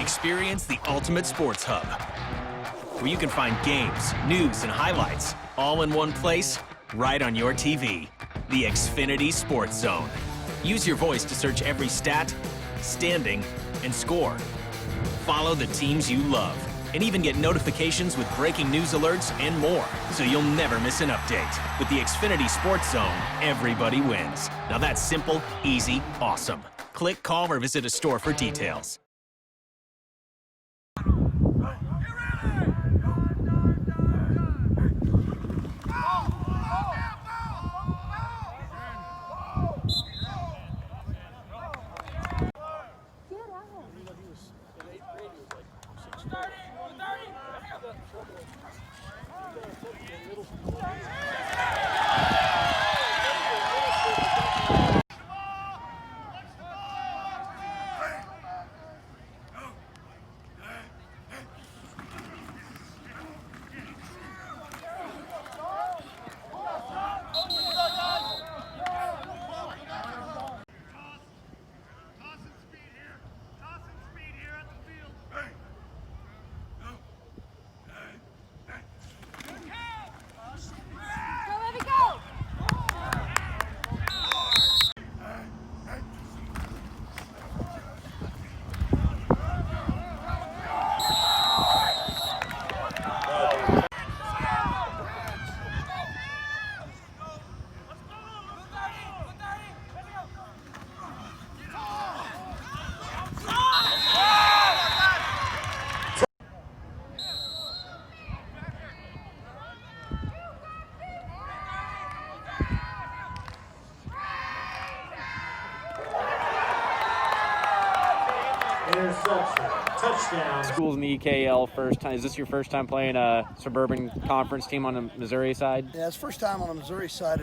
Experience the ultimate sports hub, where you can find games, news, and highlights all in one place, right on your TV. The Xfinity Sports Zone. Use your voice to search every stat, standing, and score. Follow the teams you love, and even get notifications with breaking news alerts and more, so you'll never miss an update. With the Xfinity Sports Zone, everybody wins. Now that's simple, easy, awesome. Click, call, or visit a store for details. Interception. Touchdown. Schools in the EKL first time. Is this your first time playing a suburban conference team on the Missouri side? Yeah, it's first time on the Missouri side,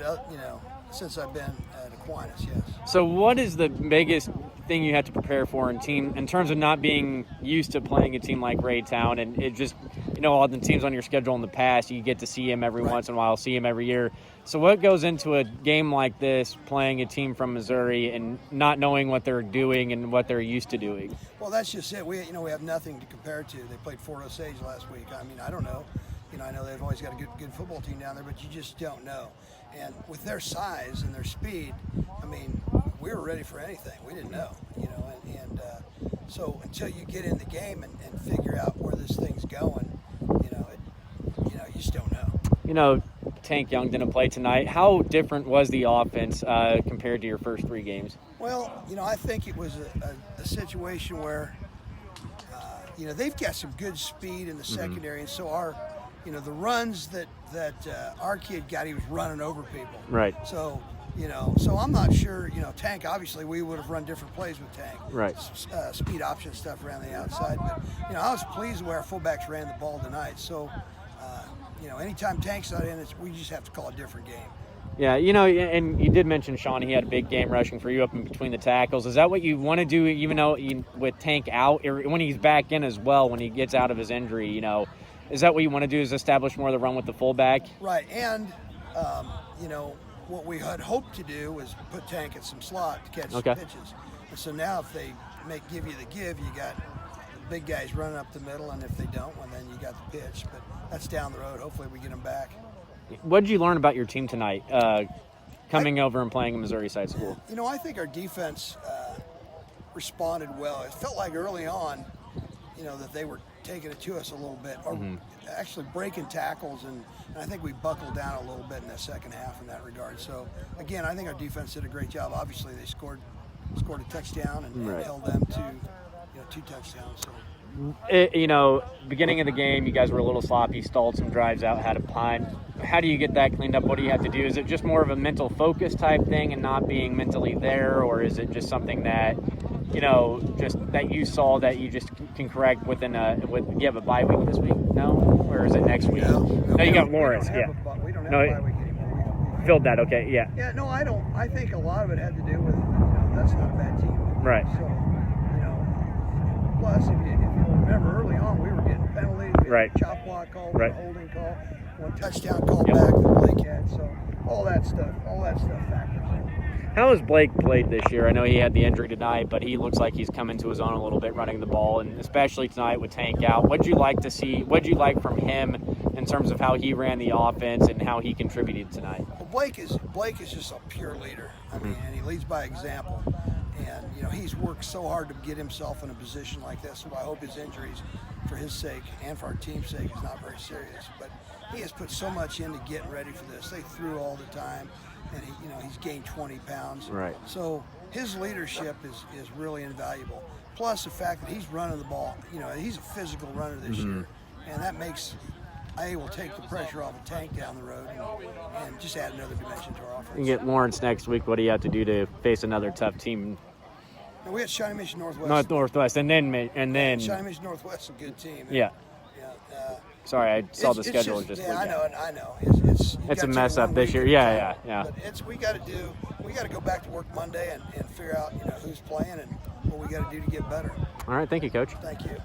since I've been at Aquinas, yes. So what is the biggest thing you have to prepare for in terms of not being used to playing a team like Raytown, and it just, all the teams on your schedule in the past, you get to see them every once in a while, see them every year. So what goes into a game like this, playing a team from Missouri and not knowing what they're doing and what they're used to doing? Well, that's just it. We have nothing to compare to. They played Fort Osage last week. I don't know. I know they've always got a good football team down there, but you just don't know. And with their size and their speed, we were ready for anything. We didn't know, so until you get in the game and figure out where this thing's going, you just don't know. Tank Young didn't play tonight. How different was the offense compared to your first three games? Well, I think it was a situation where, they've got some good speed in the secondary, and so our, the runs that our kid got, he was running over people. Right. So, so I'm not sure, Tank, obviously we would have run different plays with Tank. Right. Speed option stuff around the outside. But, I was pleased with where our fullbacks ran the ball tonight. So, anytime Tank's not in, we just have to call a different game. Yeah, and you did mention, Sean, he had a big game rushing for you up in between the tackles. Is that what you want to do, even though with Tank out, or when he's back in as well, when he gets out of his injury, is that what you want to do, is establish more of the run with the fullback? Right, and, what we had hoped to do was put Tank at some slot to catch some pitches. And so now if they give you the give, you got the big guys running up the middle, and if they don't, well, then you got the pitch. But that's down the road. Hopefully we get them back. What did you learn about your team tonight, coming over and playing a Missouri side school? I think our defense responded well. It felt like early on, that they were taking it to us a little bit, or actually breaking tackles, and I think we buckled down a little bit in the second half in that regard. So, again, I think our defense did a great job. Obviously, they scored a touchdown and held them to two touchdowns. So. Beginning of the game, you guys were a little sloppy, stalled some drives out, had a punt. How do you get that cleaned up? What do you have to do? Is it just more of a mental focus type thing and not being mentally there, or is it just something that, just that you saw that you just can correct within you have a bye week this week? No? Or is it next week? No, you got Lawrence. We don't have a bye week anymore. Filled that, okay, yeah. Yeah, no, I don't. I think a lot of it had to do with, that's not a bad team. Right. So, plus, if you remember early on, we were getting penalties. We had a chop block call, a holding call, one touchdown call back that Blake had. So, all that stuff factors in. How has Blake played this year? I know he had the injury tonight, but he looks like he's coming to his own a little bit running the ball, and especially tonight with Tank out. What'd you like to see? What'd you like from him in terms of how he ran the offense and how he contributed tonight? Well, Blake is just a pure leader. I mean, and he leads by example. And, you know, he's worked so hard to get himself in a position like this. So I hope his injuries, for his sake and for our team's sake, is not very serious. But he has put so much into getting ready for this. They threw all the time, and he's gained 20 pounds. Right. So his leadership is really invaluable. Plus the fact that he's running the ball. You know, he's a physical runner this year, and that makes will take the pressure off the Tank down the road and just add another dimension to our offense. You get Lawrence next week. What do you have to do to face another tough team? And we had Shawnee Mission Northwest. Northwest, and then Shawnee Mission Northwest is a good team. Yeah. Sorry, I saw the schedule just. Yeah, I know. It's a mess up this year. Yeah. But we got to go back to work Monday and figure out who's playing and what we got to do to get better. All right, thank you, Coach. Thank you.